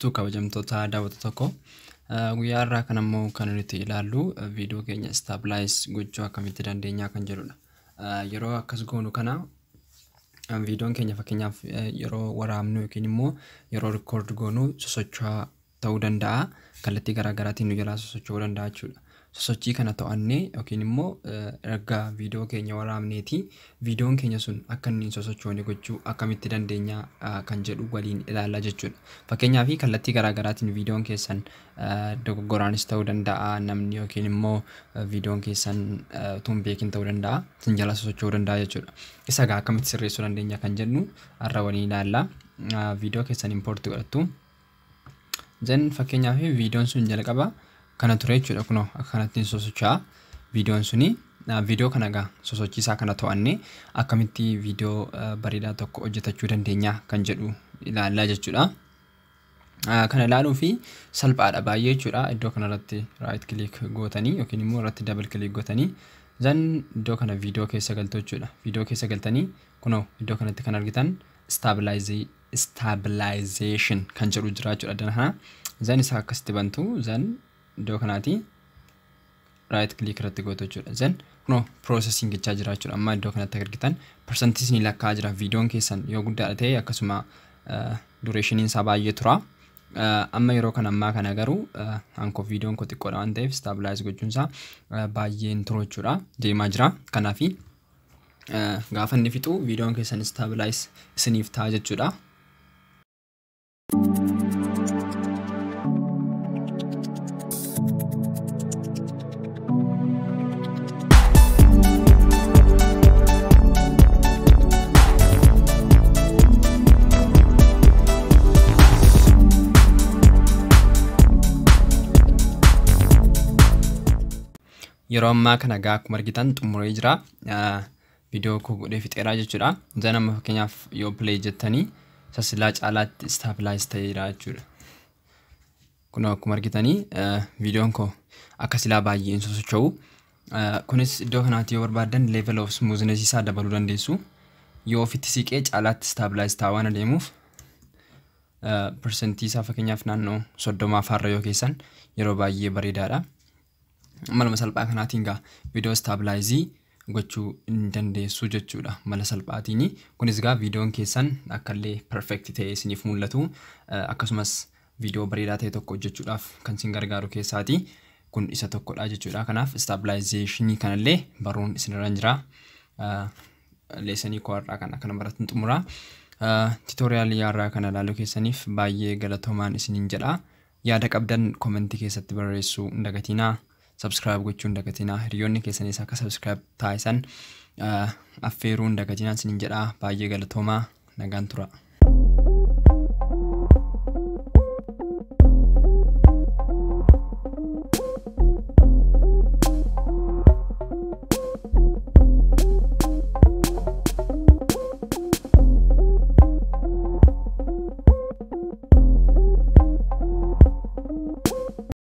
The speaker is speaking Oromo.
Tu kabajamtoota daawwattoota tokko guyyaa irraa kan ammoo kan nuti ilaallu viidiyoo keenya stabilize gochuu akkamitti dandeenya kan jedhudha. Yeroo akkas goonu kana viidiyoon keenya fakkeenyaaf yeroo waraabnu yookiin immoo yeroo record goonu sosocho'aa ta'uu danda'a. Kallattii garaa garaatiin nu jalaa sosocho'uu danda'a jechuudha. Sosochii kana to'annee yookiin immoo erga viidiyoo keenya waraabneeti viidiyoon keenya sun akka inni sosocho'u gochuu akkamitti dandeenya kan jedhu waliin ilaalla jechuudha. Fakkeenyaaf kallattii garaa garaatiin viidiyoon keessan dogoggoraanis ta'uu danda'a, namni yookiin immoo viidiyoon keessan tun beekin ta'uu danda'a, sin jala sosocho'uu danda'a jechuudha. Isa gaa akkamitti sirreessuu dandeenya kan jedhu har'a waliin ilaalla. Viidiyoo keessan import godhattu. Then fakkeenyaaf viidiyoon sun jalqaba kana ture jechuudha. Kunoo akkanatti sosocho'a viidiyoon suni. Viidiyoo kana gaa sosochiisaa kana to'annee akkamitti viidiyoo bareedaa tokko hojjetachuu dandeenya kan jedhu ilaallaa jechuudha. Kana ilaaluu fi salphaadha baay'ee jechuudha. Iddoo kanarratti right click gootanii yookiin immoo irratti double click gootanii then iddoo kana viidiyoo keessa galtu jechuudha. Viidiyoo keessa galtanii kunoo iddoo kanatti kan argitan stabilization kan jedhu jira jechuudha. Dana kana then isa akkasitti bantu then iddoo kanaati right click irratti gootu jechuudha. Then kunoo processing jechaa jira jechuudha. Amma iddoo kanatti argitan percentage ni lakkaa jira. Viidiyoon keessan yoo guddaadha ta'e akkasuma duration isaa baay'ee tura. Amma yeroo kana ammaa kana garuu anko viidiyoon ko xiqqoodha waan ta'eef stabilize gochuun isaa baay'ee hin turu jechuudha. Deemaa jira. Kanaaf gaafa inni fixu viidiyoon keessan stabilize isiniif ta'a jechuudha. Yeroo ammaa kana gaa akkuma argitan xumuree jira. Viidiyoo koo godhee fixeeraa jechuudha. Then amma fakkeenyaaf yoo play jettanii sasilaa caalaatti stabilize ta'eera jechuudha. Kunoo akkuma argitanii viidiyoon koo akka silaa baay'een sosocho'u. Kunis iddoo kanaatti yoo barbaadan level of smoothness isaa dabaluu dandeessu. Yoo ofitti siqee caalaatti stabilize ta'aa waan adeemuuf percentage isaa fakkeenyaaf naannoo 30 farra yoo keessan yeroo baay'ee bareedaadha. Mala salphaa kanaatiin gaa viidiyoo stabilize gochuu hin dandeessu jechuudha. Mala salphaatiin kunis gaa viidiyoon keessan akkallee perfect ta'ee isiniif mul'atu akkasumas viidiyoo bareedaa ta'e tokko hojjechuudhaaf kan isin gargaaru keessaati. Kun isa tokkodha jechuudha. Kanaaf stabilization kanallee baruun isinirra jira. Leesanii koo irraa kana barattan xumura. Tutorial irraa kana ilaaluu keessaniif baay'ee galatoomaan isiniin jedha. Yaada qabdan comment keessatti barreessuu hin dagatinaa. Subscribe gochuun dagatinaa. Hiriyoonni keessanis akka subscribe taasisan affeeruun dagatinaa isiniin jedha. Baay'ee galatoomaa nagaan tura.